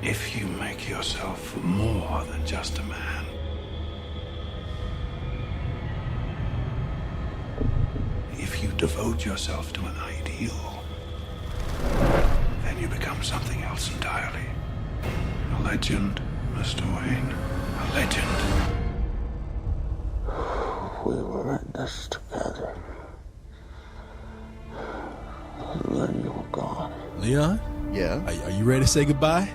If you make yourself more than just a man, if you devote yourself to an ideal, then you become something else entirely. A legend, Mr. Wayne. A legend. We were in this together. And then you were gone. Leon? Yeah. Are you ready to say goodbye?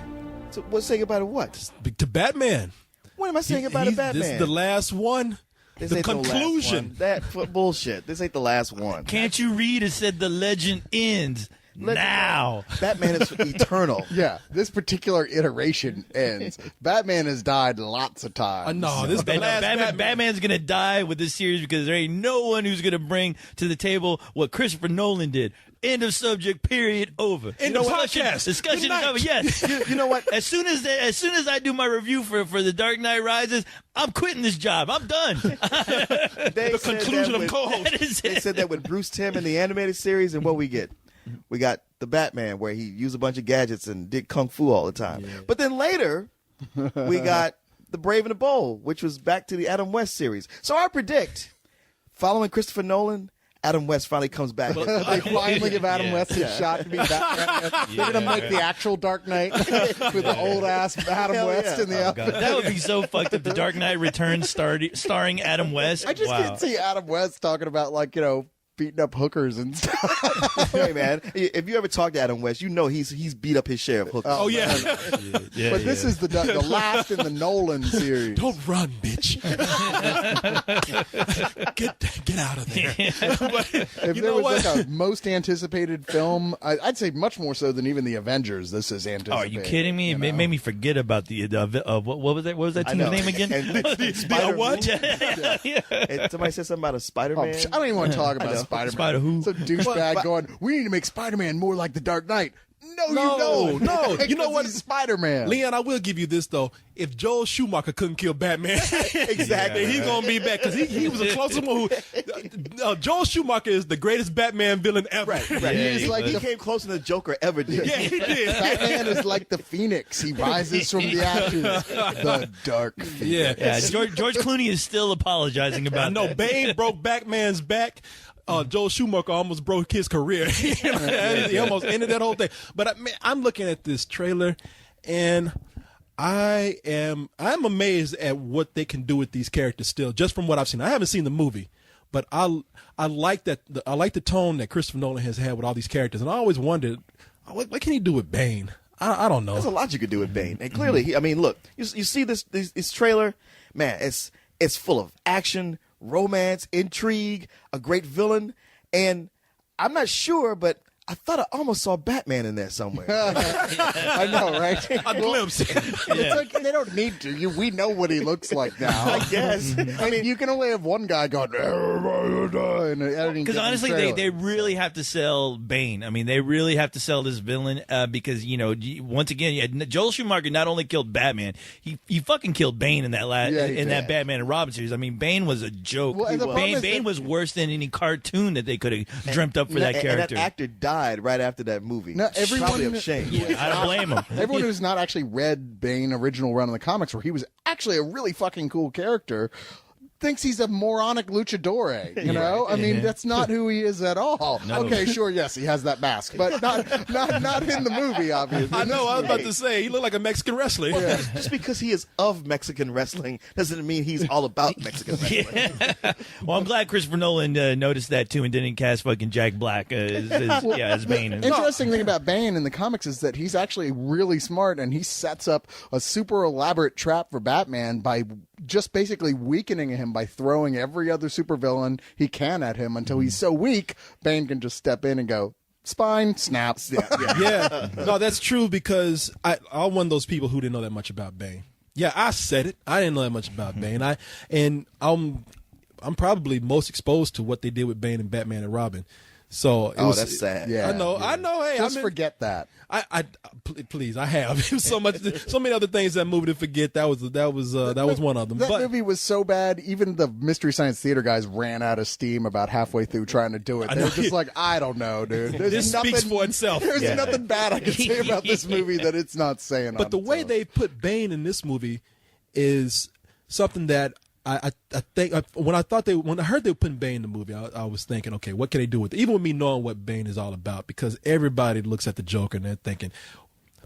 So what's say goodbye to what? To Batman. When am I saying goodbye to Batman? This is the last one. This the ain't conclusion. The last one. That bullshit. This ain't the last one. Can't you read? It said the legend ends now. Batman is eternal. Yeah, this particular iteration ends. Batman has died lots of times. No, this is the last Batman. Batman's gonna die with this series because there ain't no one who's gonna bring to the table what Christopher Nolan did. End of subject. Period. Over. End of podcast. Discussion Good is night. over. Yes. You know what? As soon as I do my review for The Dark Knight Rises, I'm quitting this job. I'm done. The conclusion of co-host. That is They it. said that with Bruce Timm in the animated series, and what we get? We got the Batman, where he used a bunch of gadgets and did kung fu all the time. Yeah. But then later, we got The Brave and the Bold, which was back to the Adam West series. So I predict, following Christopher Nolan, Adam West finally comes back. They finally give Adam West his shot to be Batman. They're going to make the actual Dark Knight with the old-ass Adam Hell West yeah. in the outfit. That would be so fucked if The Dark Knight Returns starring Adam West. I just can't see Adam West talking about, like, beating up hookers and stuff. Hey, man, if you ever talk to Adam West, you know he's beat up his share of hookers. Oh, yeah. But this is the last in the Nolan series. Don't run, bitch. Get out of there. But, If you there know was what? like a most anticipated film, I'd say much more so than even the Avengers. This is anticipated. Oh, are you kidding me? It made me forget about the what was that? What was that I team's know. name again? And Spider- what? And somebody said something about a Oh, Spider-Man. I don't even want to talk about Spider-Man. Spider who? Some douchebag going, we need to make Spider-Man more like the Dark Knight. No, you don't. No. You know what? He's Spider-Man. Leon, I will give you this, though. If Joel Schumacher couldn't kill Batman, Exactly. then he's going to be back. Because he was the closest one who... Joel Schumacher is the greatest Batman villain ever. Right. He He came closer than the Joker ever did. Yeah, he did. Batman is like the Phoenix. He rises from the ashes. The Dark Phoenix. Yeah. Yeah, George Clooney is still apologizing about I know that. Bane broke Batman's back. Joel Schumacher almost broke his career. He almost ended that whole thing. But I'm looking at this trailer, and I'm amazed at what they can do with these characters still, just from what I've seen. I haven't seen the movie, but I like that. I like the tone that Christopher Nolan has had with all these characters, and I always wondered, what can he do with Bane? I don't know. There's a lot you could do with Bane. And clearly, look, you see this trailer, man, it's full of action, romance, intrigue, a great villain, and I'm not sure, but I thought I almost saw Batman in there somewhere. I know, right? A glimpse. It's like they don't need to. We know what he looks like now. I guess. I mean, you can only have one guy going, Because honestly, they really have to sell Bane. I mean, they really have to sell this villain because once again, Joel Schumacher not only killed Batman, he fucking killed Bane in that that Batman and Robin series. I mean, Bane was a joke. Well, Bane was worse than any cartoon that they could have dreamt up for that character. And that actor died right after that movie. No, everyone- Probably of shame. I don't blame him. Everyone who's not actually read Bane original run in the comics, where he was actually a really fucking cool character, thinks he's a moronic luchador. You know, I mean, that's not who he is at all. No. Okay, sure, yes, he has that mask, but not in the movie, obviously. I know. I was about to say he looked like a Mexican wrestler. Just because he is of Mexican wrestling doesn't mean he's all about Mexican wrestling. Yeah. Well, I'm glad Christopher Nolan noticed that too and didn't cast fucking Jack Black as Bane. Interesting thing about Bane in the comics is that he's actually really smart, and he sets up a super elaborate trap for Batman by just basically weakening him by throwing every other supervillain he can at him until he's so weak, Bane can just step in and go, spine, snaps. Yeah. No, that's true because I'm one of those people who didn't know that much about Bane. Yeah, I said it. I didn't know that much about Bane. I'm probably most exposed to what they did with Bane and Batman and Robin. So it was, that's sad. Yeah, I know. Hey, Just forget that. Please, I have so many other things that movie to forget. That was one of them. That But movie was so bad, even the Mystery Science Theater guys ran out of steam about halfway through trying to do it. They were just like, I don't know, dude. this speaks for itself. There's nothing bad I can say about this movie that it's not saying. But the way they put Bane in this movie is something that I think when I heard they were putting Bane in the movie, I was thinking, okay, what can they do with it? Even with me knowing what Bane is all about, because everybody looks at the Joker and they're thinking,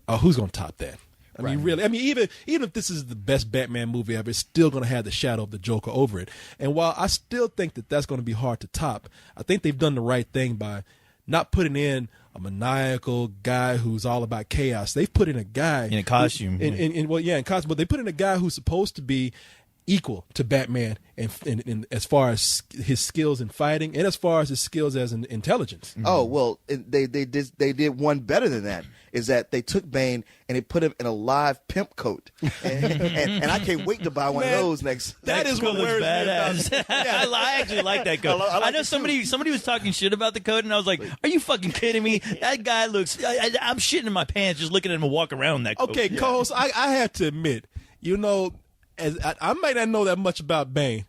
oh, who's going to top that? I mean, really. I mean, even if this is the best Batman movie ever, it's still going to have the shadow of the Joker over it. And while I still think that that's going to be hard to top, I think they've done the right thing by not putting in a maniacal guy who's all about chaos. They've put in a guy in a costume. In costume, but they put in a guy who's supposed to be equal to Batman in as far as his skills in fighting and as far as his skills as in intelligence. Oh, well, they did one better than that. Is that they took Bane and they put him in a live pimp coat, and I can't wait to buy one of those next. That is what looks wears badass. I actually like that coat. I know somebody was talking shit about the coat, and I was like, "Are you fucking kidding me? That guy looks. I'm shitting in my pants just looking at him walk around in that coat." Okay, Coles, I have to admit, as I might not know that much about Bane,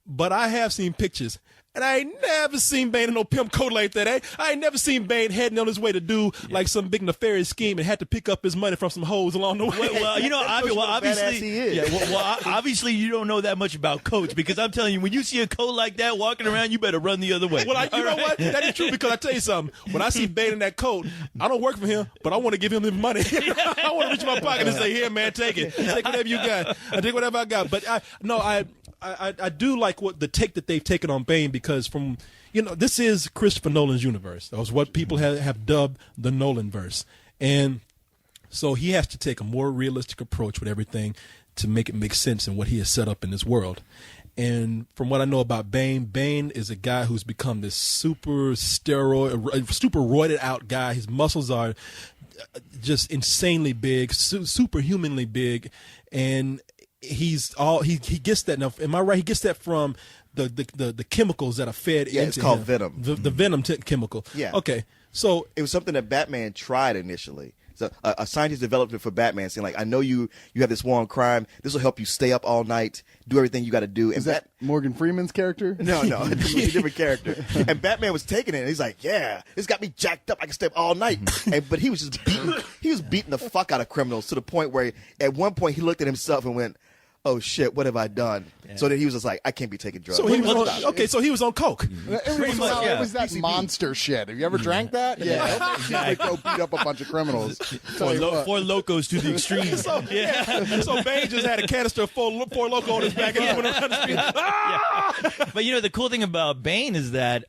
but I have seen pictures. And I ain't never seen Bane in no pimp coat like that. I ain't never seen Bane heading on his way to do like some big nefarious scheme and had to pick up his money from some hoes along the way. Well, obviously, obviously you don't know that much about coats, because I'm telling you, when you see a coat like that walking around, you better run the other way. Well, you know what? That is true, because I tell you something. When I see Bane in that coat, I don't work for him, but I want to give him the money. I want to reach in my pocket and say, "Here, man, take it. Take whatever you got. I take whatever I got." But I do like what the take that they've taken on Bane, because this is Christopher Nolan's universe. That was what people have dubbed the Nolanverse. And so he has to take a more realistic approach with everything to make it make sense in what he has set up in this world. And from what I know about Bane is a guy who's become this super roided out guy. His muscles are just insanely big, superhumanly big, and he gets that. Now, am I right? He gets that from the chemicals that are fed into it's called him. venom. The venom chemical. Yeah. Okay. So it was something that Batman tried initially. So a scientist developed it for Batman, saying like, "I know you have this war on crime. This will help you stay up all night, do everything you got to do." And is that Morgan Freeman's character? No, it's a different character. And Batman was taking it, and he's like, "Yeah, this got me jacked up. I can stay up all night." But he was just beating the fuck out of criminals to the point where at one point he looked at himself and went, "Oh shit, what have I done?" Yeah. So then he was just like, "I can't be taking drugs." So he was on coke. It was that monster shit. Have you ever drank that? Yeah. Like go beat up a bunch of criminals. Four locos to the extreme. So Bane just had a canister of four loco on his back and he went around the street. But the cool thing about Bane is that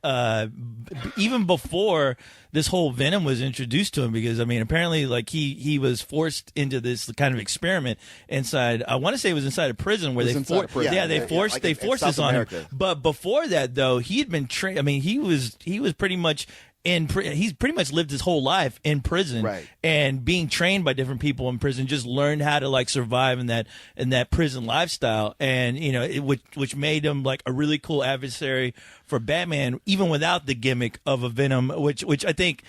even before this whole venom was introduced to him, because apparently like he was forced into this kind of experiment inside, I want to say it was inside a prison where they forced this on him. But before that though, he had been trained. He was pretty much he's pretty much lived his whole life in prison, right, and being trained by different people in prison, just learned how to like survive in that prison lifestyle, and which made him like a really cool adversary for Batman, even without the gimmick of a venom, which I think.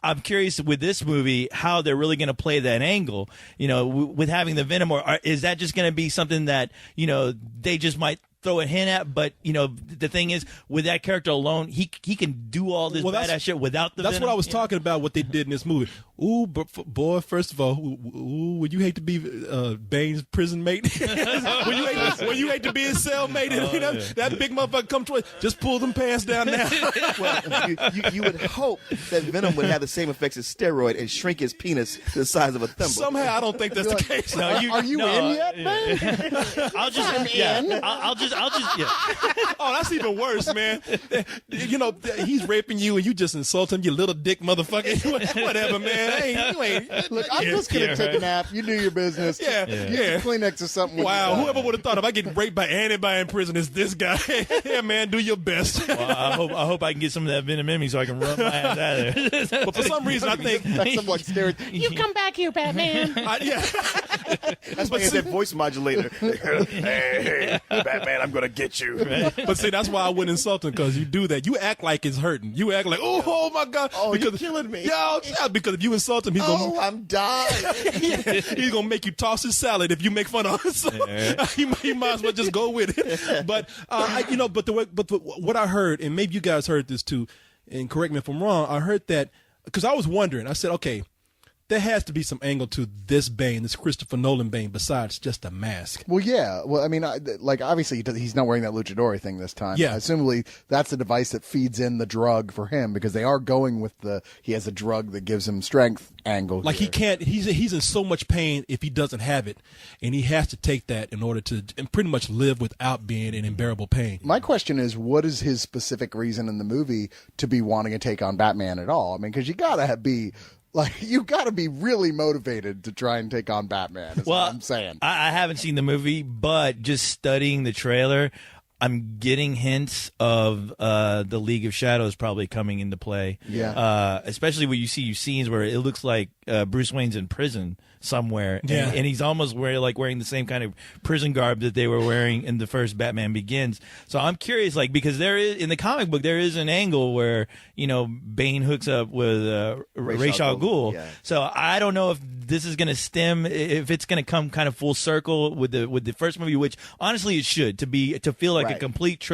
I'm curious with this movie how they're really going to play that angle, with having the venom, or is that just going to be something that they just might throw a hint at? But the thing is, with that character alone, he can do all this badass shit without the That's venom. what I was talking about, what they did in this movie. Ooh, but boy, first of all, would you hate to be Bane's prison mate? Would you hate to be his cellmate? That big motherfucker come towards, just pull them pants down now. Well, you would hope that venom would have the same effects as steroid and shrink his penis to the size of a thimble. Somehow, I don't think that's the case. Are you in yet, man? I'll just yeah. Oh, that's even worse, man. He's raping you and you just insult him, you little dick motherfucker. Whatever, man. Look, I'm just gonna take a nap. You do your business. Yeah. Kleenex or something. Wow, whoever would have thought if I get raped by anybody in prison is this guy. Yeah, man, do your best. Well, I hope I can get some of that venom in me so I can run my ass out of there. But for some reason, I think that's some like steroid. You come back here, Batman. That's why he has that voice modulator. Hey, Batman, I'm gonna get you. But see, that's why I wouldn't insult him, because you do that. You act like it's hurting. You act like, oh my God. Oh, because, you're killing me. Yeah, because if you insult him, he's Oh, I'm dying. he's gonna make you toss his salad if you make fun of him. So he might as well just go with it. But what I heard, and maybe you guys heard this too, and correct me if I'm wrong. I heard that because I was wondering. I said, okay, there has to be some angle to this Bane, this Christopher Nolan Bane, besides just a mask. Well, yeah. Well, I mean, obviously he's not wearing that luchador thing this time. Yeah. Assumably, that's the device that feeds in the drug for him, because they are going with he has a drug that gives him strength angle. Like here. he can't, he's in so much pain if he doesn't have it, and he has to take that in order to pretty much live without being in unbearable pain. My question is, what is his specific reason in the movie to be wanting to take on Batman at all? I mean, because you gotta be really motivated to try and take on Batman, is what I'm saying. I haven't seen the movie, but just studying the trailer, I'm getting hints of the League of Shadows probably coming into play. Yeah. Especially when you see scenes where it looks like Bruce Wayne's in prison somewhere, and he's almost wearing the same kind of prison garb that they were wearing in the first Batman Begins. So I'm curious, because there is, in the comic book, there is an angle where Bane hooks up with Ra's al Ghul. Yeah. So I don't know if this is going to if it's going to come kind of full circle with the first movie, which honestly it should, to feel like a complete